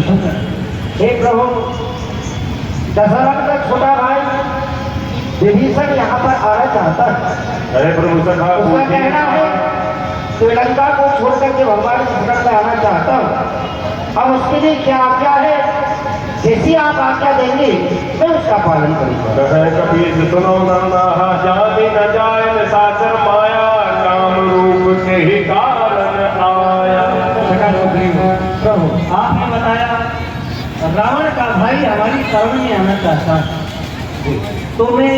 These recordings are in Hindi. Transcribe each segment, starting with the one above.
सुंदर। हे प्रभु, दशरथ का छोटा भाई विभीषण यहाँ पर आना चाहता है। अरे प्रभु उसका कहना है श्रीलंका को छोड़ करके भगवान के शरण में आना चाहता हूँ। अब उसके लिए क्या आज्ञा है? जैसी आप आज्ञा देंगे मैं उसका पालन करूँगा। कबीर सुनो नरनाहा जाति न जाय निशाचर माया काम रूप के ही कारण आया। प्रभु, आपने बताया रावण का भाई हमारी शरण में आना चाहता है, तो मैं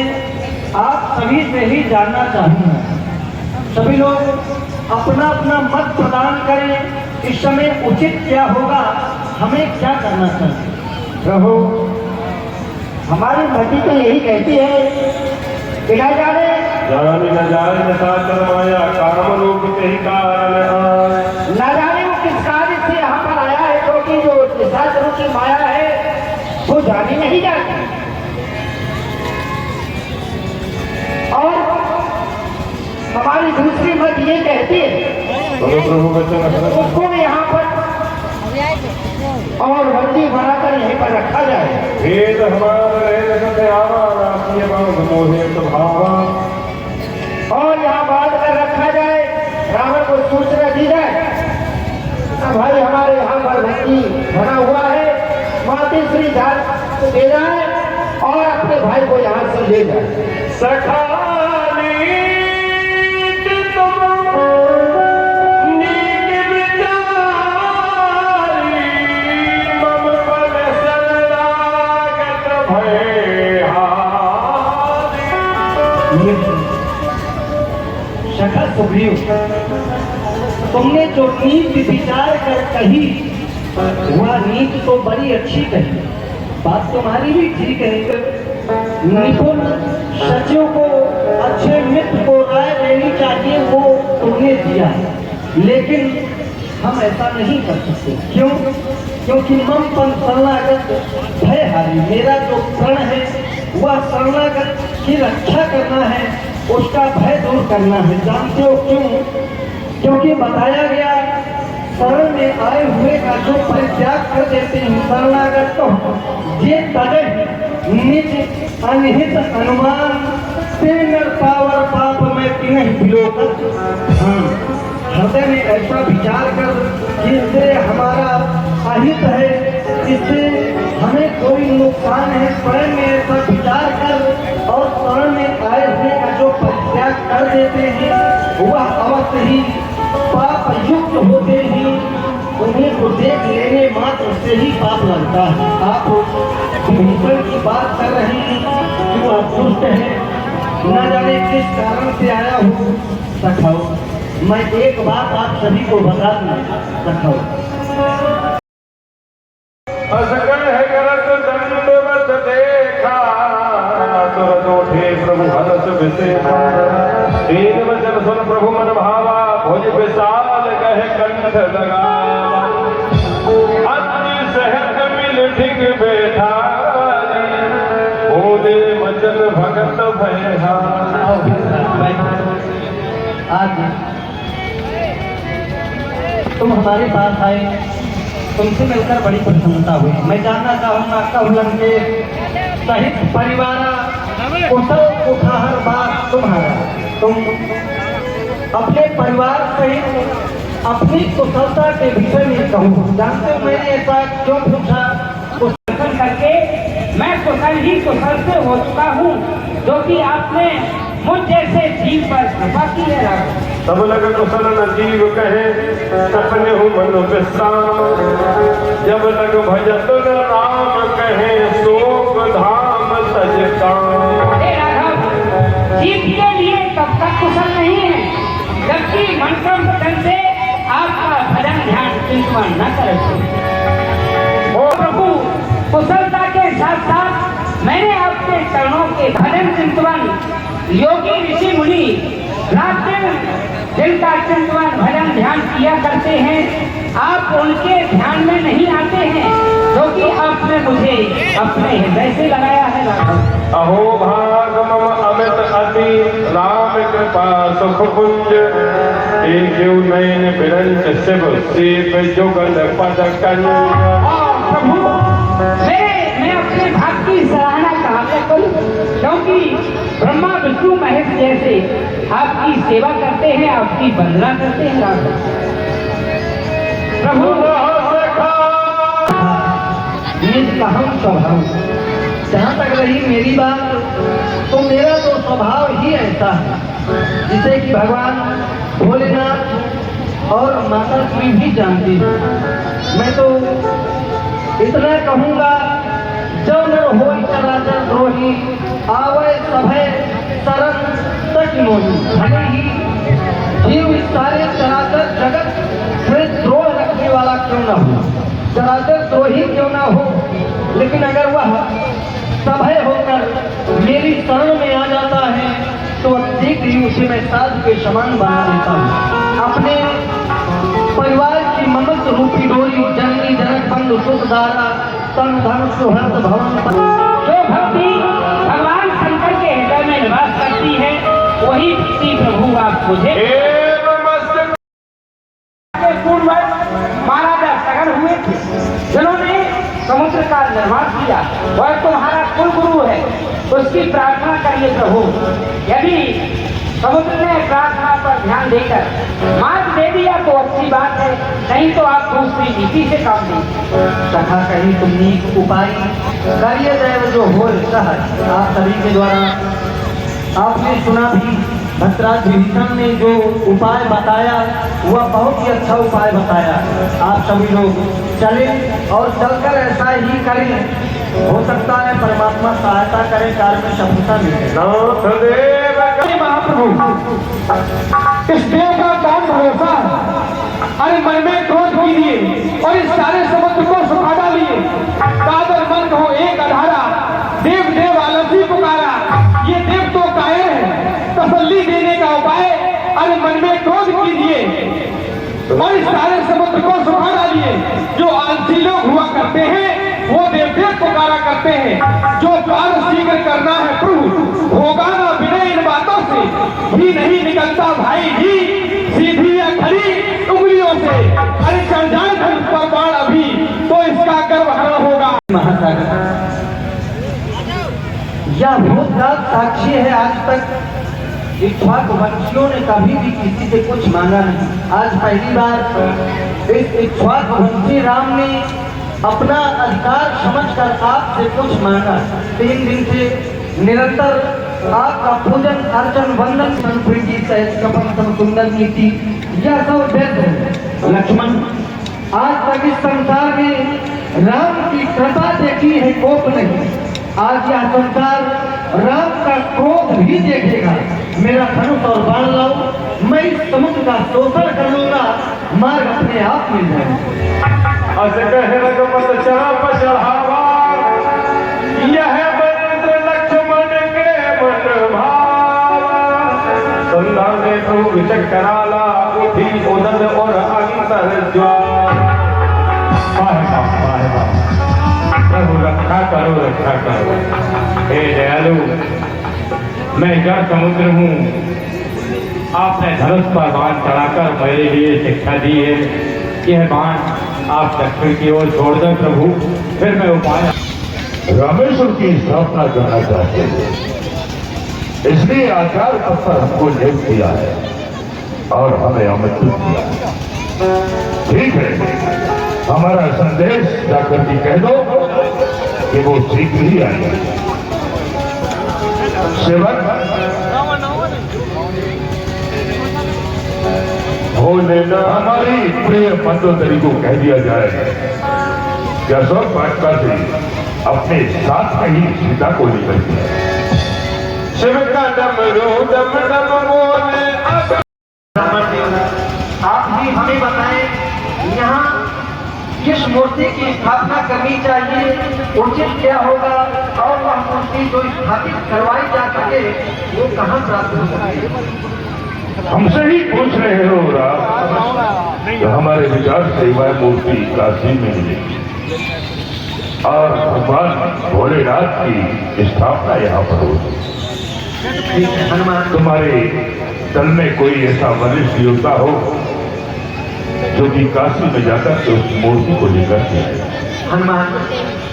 आप सभी से ही जानना चाहूँगा। सभी लोग अपना अपना मत प्रदान करें। इस समय उचित क्या होगा, हमें क्या करना चाहिए? प्रभु, हमारी मति तो यही कहती है कि न जाने न जाए निशाचर माया काम रूप के ही कारण आया। न जाने वो किस कार्य से यहाँ पर आया है, क्योंकि जो निशाचरों की माया है वो जानी नहीं जाती। और हमारी दूसरी मत ये कहती है उसको यहाँ पर और बंदी बनाकर यहीं पर रखा जाए। भेद और यहाँ बांध कर रखा जाए, रावण को सूचना दी जाए भाई हमारे यहाँ पर बंदी बना हुआ है, माते श्री धार को दे जाए और अपने भाई को यहाँ से ले जाए। सखा सुग्रीव, तुमने जो नीति विचार कर कही वह नीति तो बड़ी अच्छी कही, बात तुम्हारी भी ठीक है। निपुण सचिव को, अच्छे मित्र को राय देनी चाहिए, वो तुमने दिया, लेकिन हम ऐसा नहीं कर सकते। क्यों? क्योंकि मम पन शरणागत भयहारी, मेरा जो प्रण है वह शरणागत की रक्षा करना है, उसका भय दूर करना है। जानते हो क्यों? क्योंकि बताया गया शरण में आए हुए का जो परित्याग कर देते हैं शरणागत तो ये तदह निज अनिहित अनुमान तेनर पावर पाप में तीन बिलोकत। हृदय में ऐसा विचार कर जिससे हमारा अहित है, इससे हमें कोई नुकसान है, स्वयं में ऐसा विचार कर और शरण में आए हुए का जो परित्याग कर देते हैं वह अवश्य ही पाप युक्त होते ही उन्हें को देख लेने मात्र से ही पाप लगता है। आप विभीषण की बात कर रहे हैं कि वह दुष्ट है, न जाने किस कारण से आया हूँ। सखाओ, मैं एक बात आप सभी को बता दूं। सखाओ, प्रभु हरस विशेषा तीन वचन सुन प्रभु मन भावा भोज विशाल कहे कंठ लगावा अति सहज मिल ठीक बैठा बोले वचन भगत भयहा। आज तुम हमारे पास आए, तुमसे मिलकर बड़ी प्रसन्नता हुई। मैं जानना चाहूँगा कहुलन के सहित परिवार कुशल कुठार बात तुम्हारा, तुम अपने परिवार सहित अपनी कुशलता के विषय में कहूँ। जानते हो मैंने ऐसा क्यों पूछा? कुशल करके मैं कुशल ही कुशल से हो चुका हूँ, जो कि आपने मुझ जैसे जीव पर कृपा की है। सब लग कुशल न जीव कहे सपने हो मन विश्राम, जब लग भजत न राम कहे शोक धाम सजता। जीव के लिए तब तक कुशल नहीं है जबकि मन क्रम से आपका भजन ध्यान चिंतन न करें। प्रभु, कुशलता के साथ साथ मैंने आपके चरणों के भजन चिंतन, योगी ऋषि मुनि रात जिनका चिंतन भजन ध्यान किया करते हैं, आप उनके ध्यान में नहीं आते हैं, जो कि आपने मुझे अपने हृदय से लगाया है। अहो भाग मम अमित अति राम कृपा सुख कुंज, एक नयन बिरंच शिव सेव जुगल पद कंज। महाप्रभु, मैं अपने भाग की सराहना कहाँ से करूं, क्योंकि ब्रह्मा विष्णु महेश जैसे आपकी सेवा करते हैं, आपकी वंदना करते हैं। प्रभु निज कहम स्वभाव, जहाँ तक रही मेरी बात, तो मेरा तो स्वभाव ही ऐसा है जिसे कि भगवान भोलेनाथ और माता श्री भी जानती है। मैं तो इतना कहूँगा, जब न हो चराचर द्रोही, आवे सभय शरण तक मोही। भले ही जीव इस सारे चराचर जगत से द्रोह रखने वाला क्यों न हो, चराचर द्रोही क्यों ना हो, लेकिन अगर वह सभय होकर मेरी शरण में आ जाता है तो ठीक ही उसे मैं साधु के समान बना देता हूँ। अपने परिवार की ममत रूपी डोरी, जननी जनक बंधु सुख धारा, तन धन सुहृद भवन। जो भक्ति भगवान शंकर के हृदय में निवास करती है, वही भक्ति प्रभु आप मुझे। महाराजा सगन हुए थे, जिन्होंने समुद्र का निर्माण किया, वह तुम्हारा कुल गुरु है, उसकी प्रार्थना करिए प्रभु। यदि समुद्र ने प्रार्थना पर ध्यान देकर मार्ग दे दिया तो अच्छी बात है, नहीं तो आप दूसरी नीति से काम दीजिए। सखा कहीं तुमने उपाय करिए दैव जो हो सहज। आप सभी के द्वारा आपने सुना भी, भद्राज विभीषण ने जो उपाय बताया वह बहुत ही अच्छा उपाय बताया। आप सभी लोग चले और चलकर ऐसा ही करें, हो सकता है परमात्मा सहायता करे, कार्य में सफलता मिले। महाप्रभु, इस देव का कौन भरोसा है? अरे मन में क्रोध कीजिए और इस सारे समुद्र को सुखा डालिए। कादर मन हो एक अधारा, देव देव आलसी पुकारा, ये देव तो कायर है, तसल्ली देने का उपाय। अरे मन में क्रोध कीजिए और इस सारे समुद्र को सुखा डालिए। जो आलसी लोग हुआ करते हैं वो देव देव पुकारा करते हैं। जो कार्य शीघ्र करना है प्रभु, होगा ना बिना इन बातों से भी नहीं निकलता भाई जी, सीधी या खड़ी उंगलियों से। अरे चढ़ जाए धनुष पर बाण अभी तो इसका गर्व हरण होगा। महासागर यह भूतकाल साक्षी है, आज तक इक्ष्वाकुवंशियों ने कभी भी किसी से कुछ मांगा नहीं। आज पहली बार इस इक्ष्वाकुवंशी राम ने अपना अधिकार समझकर आपसे कुछ मांगा। 3 दिन से निरंतर आपका पूजन अर्चन वंदन संप्रीति सहित कपन सुंदर नीति यह सब व्यर्थ है। लक्ष्मण, आज तक इस संसार में राम की कृपा देखी है, कोप नहीं। आज यह संसार राम का क्रोध भी देखेगा। मेरा धनुष और बाण लाओ, मैं इस समुद्र का शोषण कर लूंगा, मार्ग अपने आप मिल जाएगा। रघुपत चाप चढ़ावा, यह मंत्र लक्ष्मण के मन भावा। संधान ने प्रभु विचक कराला, उठी उदर और अंतर ज्वार। प्रभु रक्षा करो, रक्षा करो। हे दयालु, मैं जड़ समुद्र हूँ, आपने धनुष पर बाण चढ़ाकर मेरे लिए शिक्षा दी है। यह बाण आप दक्षिण की ओर छोड़ दो प्रभु, फिर मैं उपाय। रामेश्वर की स्थापना करना चाहते हैं, इसलिए आचार्य पद पर हमको नियुक्त किया है और हमें आमंत्रित किया है। ठीक है, हमारा संदेश जाकर के कह दो कि वो शीघ्र ही आएंगे। सेवक भोलेना हमारी प्रिय मंदोदरी को कह दिया जाए कि अशोक भाजपा से अपने साथ में ही सीता को लेकर के शिव का डमरू डम डम बोले। आप भी हमें बताएं, यहाँ किस मूर्ति की स्थापना करनी चाहिए, उचित क्या होगा, और वह मूर्ति जो स्थापित करवाई जा सके वो कहाँ प्राप्त हो सके। हमसे ही पूछ रहे हो राम, तो हमारे विचार से वह मूर्ति काशी में मिलेगी और भगवान भोलेनाथ की स्थापना यहाँ पर होगी। हनुमान, तुम्हारे दल में कोई ऐसा वरिष्ठ योद्धा हो जो कि काशी में जाकर के उस मूर्ति को लेकर के आए। हनुमान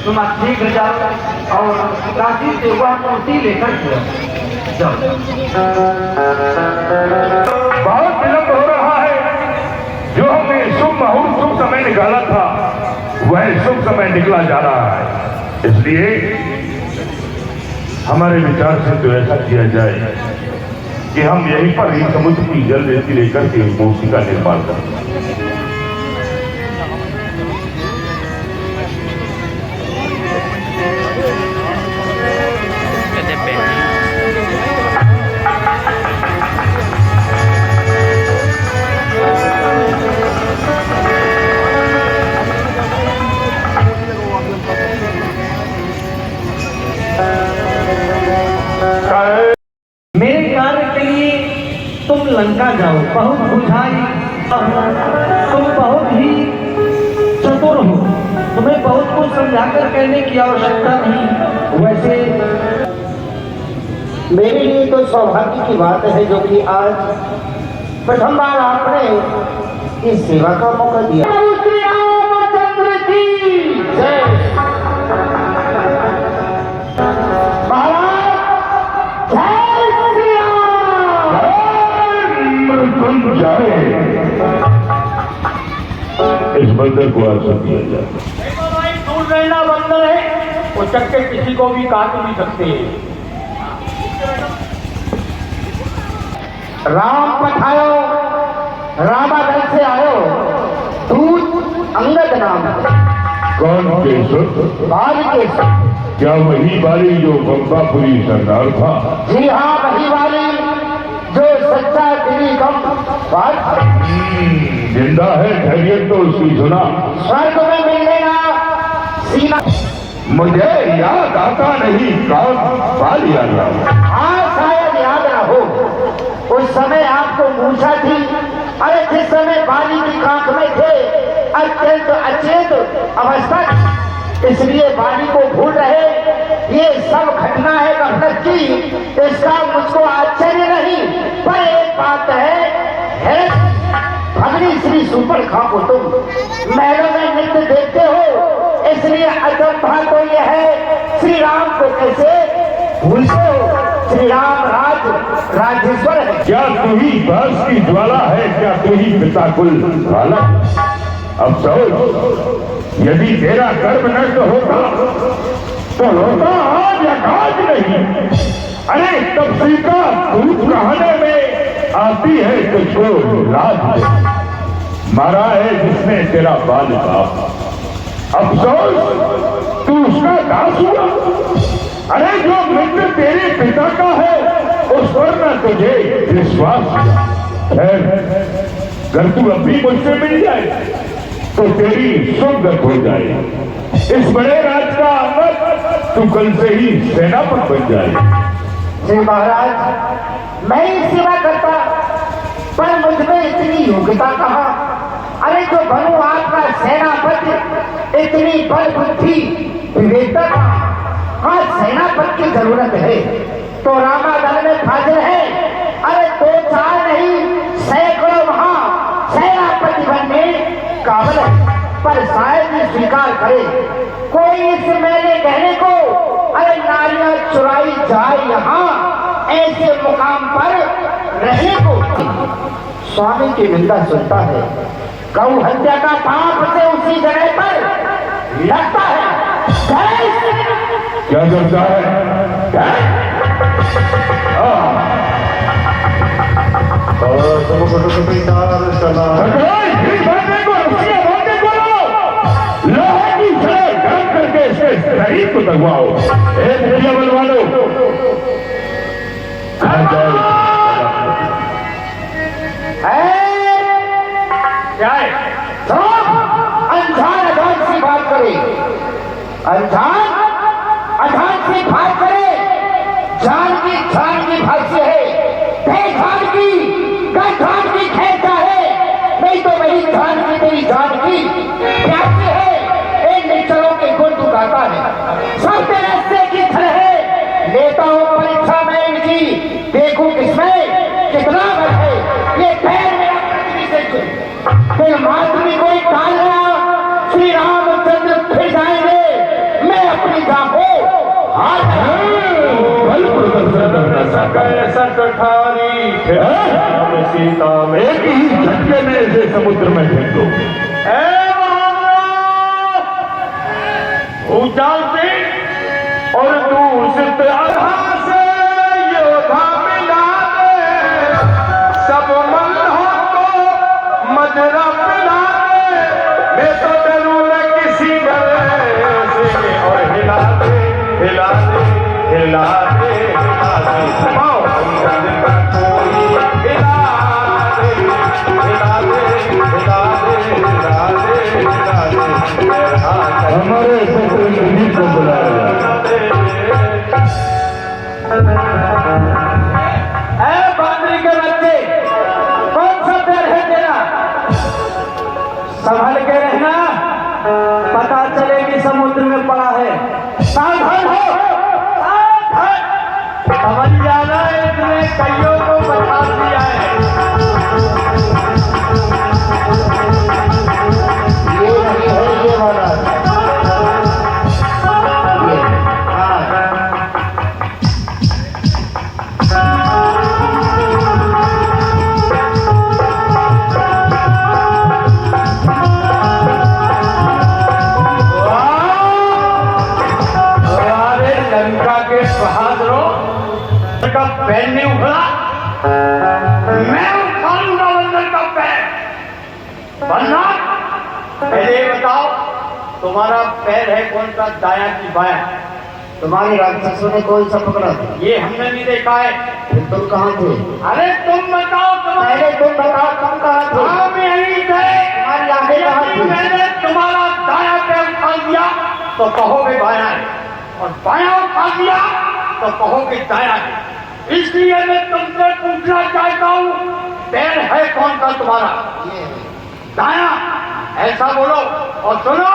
तुम आप शीघ्र जाओ और काशी से वह मूर्ति लेकर जाओ। बहुत विलंब हो रहा है। जो हमने शुभ मुहूर्त शुभ समय निकाला था वह शुभ समय निकला जा रहा है। इसलिए हमारे विचार से तो ऐसा किया जाए कि हम यहीं पर ही समुद्र की जल रेती लेकर के मूर्ति का निर्माण करें। मेरे कार्य के लिए तुम लंका जाओ, बहुत बुझाई, तुम बहुत ही चतुर हो, तुम्हें बहुत कुछ समझाकर कहने की आवश्यकता नहीं। वैसे मेरे लिए तो सौभाग्य की बात है जो कि आज प्रथम बार आपने इस सेवा का मौका दिया। श्री रामचंद्र की जय। महाराज जय श्री राम। जाए इस बंदर को आंसू दिया जाए। दूर रहना बंदर है, वो चक्के किसी को भी काट भी सकते हैं। राम पठायो रामादल से आयो दूत अंगद नाम। कौन केसर? बाली केसर। क्या वही बाली जो बम्बापुरी सरदार था? जी हाँ, वही वाली जो सच्चा दिली कम बात। जिंदा है, धैर्य तो उसकी सुना। स्वर्ग में मिलने का सीना मुझे याद आता नहीं कौन बाली आया। हाँ, शायद याद ना हो। उस समय आपको मूछा थी। अरे जिस समय बाली की कांख में थे, अत्यंत अचेत अवस्था, इसलिए बाली को भूल रहे। ये सब घटना है गफलत की, इसका मुझको आश्चर्य नहीं। पर एक बात है भगनी श्री सुपर खां को तुम महलों में नृत्य देखते हो, इसलिए अचंभा तो यह है श्री राम को कैसे भूलते हो। श्री राम राजेश्वर है। क्या तू ही बस की ज्वाला है? क्या तू ही पिता कुल वाला? अब सोच, यदि तेरा कर्म नष्ट होता तो होता आज या काज नहीं। अरे तब सीता दूध कहने में आती है तुझको लाज। मारा है जिसने तेरा बाल का, अफसोस तू उसका दास हुआ। अरे जो मित्र तेरे पिता का है उस पर न तुझे विश्वास है। अगर तू अभी मुझसे मिल जाए तो तेरी सुगत हो जाए। इस बड़े राज का अंगत तू कल से ही सेनापति बन जाए। श्री महाराज, मैं ही सेवा करता, पर मुझमें इतनी योग्यता कहाँ। अरे जो बनू आपका सेनापति, इतनी बल बुद्धि विवेकता आज सेनापति की जरूरत है तो रामादल में हाजिर है। अरे 2-4 नहीं, सैकड़ों वहां सेनापति बनने काबिल है, पर शायद ही स्वीकार करे कोई इस मेले कहने को। अरे नारियां चुराई जाए यहाँ ऐसे मुकाम पर रहने को। स्वामी की निंदा सुनता है, गौ हत्या का पाप से उसी जगह पर लगता है। क्या करता है? लोहे की छड़े ढक करके इसके शरीर को दबाओ। एक भैया बनवा लो। क्या है? अनजान अजान से बात करे, अनजान अजान से बात करे। जान की भाष्य है, बेजान की खेता है। नहीं तो वही जान की तेरी जान की प्यासी है। इन निश्चलों के गुण तू गाता है, सब तेरे से की तरह है। लेता हूँ परीक्षा में इनकी, देखूं किसमें कितना बल है। ये पैर मेरा पृथ्वी से फिर मातृ कोई टाल रहा। श्री रामचंद्र फिर जाए जाको हाथ बल प्रदर्शन करना चाहता है। सठारी सीता में एक ही झटके में इसे समुद्र में फेंक दो। भूचाल सिंह और दूषित आधा से योद्धा मिला दे, सब मल्लों को मजरा पिला दे, मैं तो डरूं न किसी गले से। और हिला दे हिला दे हिला दे हिला दे, पाओ अंगद का कोई हिला दे हिला दे हिला दे हिला दे हिला दे। हमारे शत्रु इंद्रजीत को बुलाया ऐ बांदरी के बच्चे, कौन सा पैर है तेरा? संभल के रहना, पता चले कि समुद्र में पड़ा है। सावधान हो, सावधान। समझ जाना, इसने कईयों को बचा दिया है। ये नहीं है ये वाला ये अरे लंका के बहादुरों का पैर नहीं उखड़ा, मैं उखाड़ूंगा बंदर का पैर। वरना पहले ये बताओ, तुम्हारा पैर है कौन सा, दाया की बाया? तुम्हारे राक्षसों ने कौन सा पकड़ा था? ये हमने नहीं देखा है। फिर तुम कहाँ थे? अरे तुम बताओ, पहले तुम बताओ तुम कहाँ थे? हम यहीं थे। तुम्हारी आंखें कहाँ यदि थी? मैंने तुम्हारा दाया पैर उठा दिया तो कहोगे बाया है, और बाया उठा दिया तो कहोगे दाया है। इसलिए मैं तुमसे पूछना चाहता हूँ, पैर है कौन सा तुम्हारा? दाया, ऐसा बोलो। और सुनो,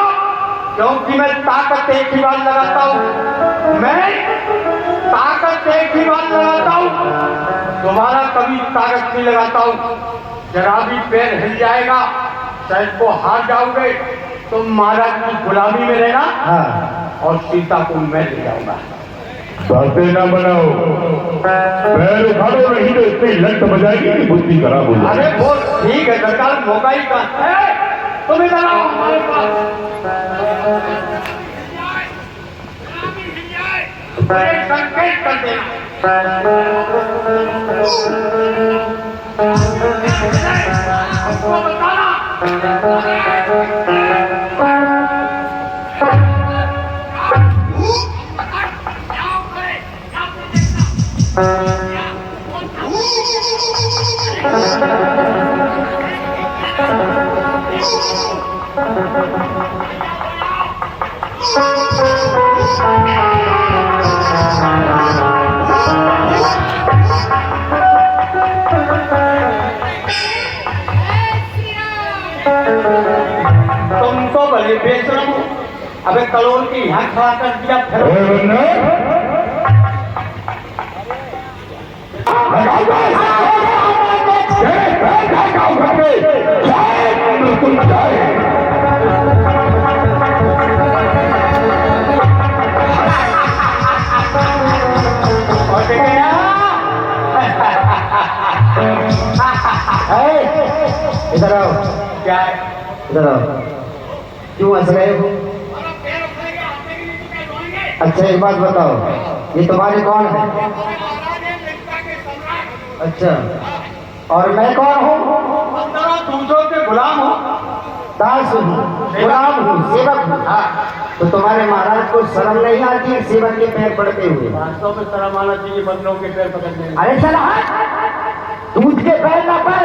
क्योंकि मैं ताकत एक ही बार लगाता हूँ, मैं ताकत एक ही बार लगाता हूँ, तुम्हारा कभी ताकत नहीं लगाता हूँ। जरा भी पैर हिल जाएगा, शायद को हार जाओगे, तुम महाराज की गुलामी में रहना, हाँ और सीता को मैं ले जाऊंगा। बातें ना बनाओ, पैर उठाओ, नहीं तो इतनी लट बजाएगी कि बुद्धि खराब हो अरे जाएगी। वो ठीक है सरकार, मौका ही कहा है, तुम इधर आओ हमारे पास। एक संकेत कर देना, उसको बताना। तुम तो भले बेशरम हो, अबे कलोल की यहाँ खड़ा कर दिया फिर। और देखे इधर आओ, क्या है? इधर आओ। क्यों हंस रहे हो? अच्छा एक बात बताओ, ये तुम्हारे कौन है? अच्छा, और मैं कौन हूँ? दूसरों के गुलाम हो। दास हूँ, गुलाम हूँ, सेवक हूँ। तो तुम्हारे महाराज को शर्म नहीं आती है सेवक के पैर पड़ते हुए? वास्तव में शर्म आना चाहिए बंदरों के पैर पकड़ने में। अरे चला दूध के पैर न पर,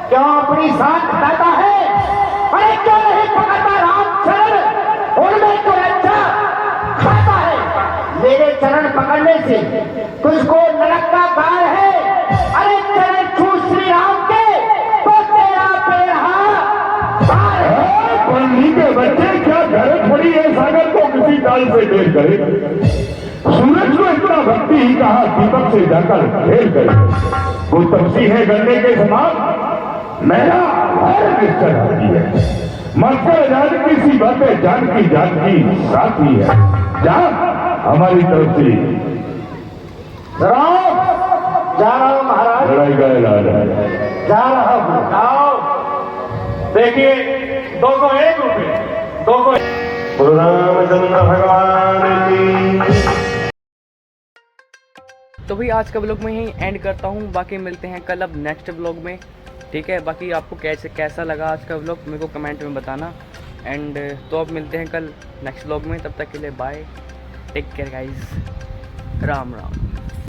क्यों अपनी सांस खाता है? अरे क्यों नहीं पकड़ता राम चरण, उनमें तो अच्छा खाता है। मेरे चरण पकड़ने से तुझको नरक का गाय है। अरे चरण छू श्री राम के तो तेरा पेड़ा पार है। पंडी के बच्चे, क्या जरूरत पड़ी है सागर को किसी काल से ढेर करे? सूरज को इतना भक्ति ही कहा दीपक से जाकर ढेर करे। वो तपसी है गन्ने के समान, मेरा हर निश्चय आती है। मस्कर जानकी सी बातें जानकी जानकी साथी है। जा हमारी तरफ से जनाब जा रहा हूं महाराज, लड़ाई का ऐलान है। जा रहा हूं। आओ देखिए 201 रुपये 200 गुरु रामचंद्र भगवान की। तो भाई आज का व्लॉग में यहीं एंड करता हूँ। बाकी मिलते हैं कल अब नेक्स्ट व्लॉग में, ठीक है। बाकी आपको कैसा लगा आज का व्लॉग मेरे को कमेंट में बताना। एंड तो अब मिलते हैं कल नेक्स्ट व्लॉग में, तब तक के लिए bye, take care guys, Ram Ram.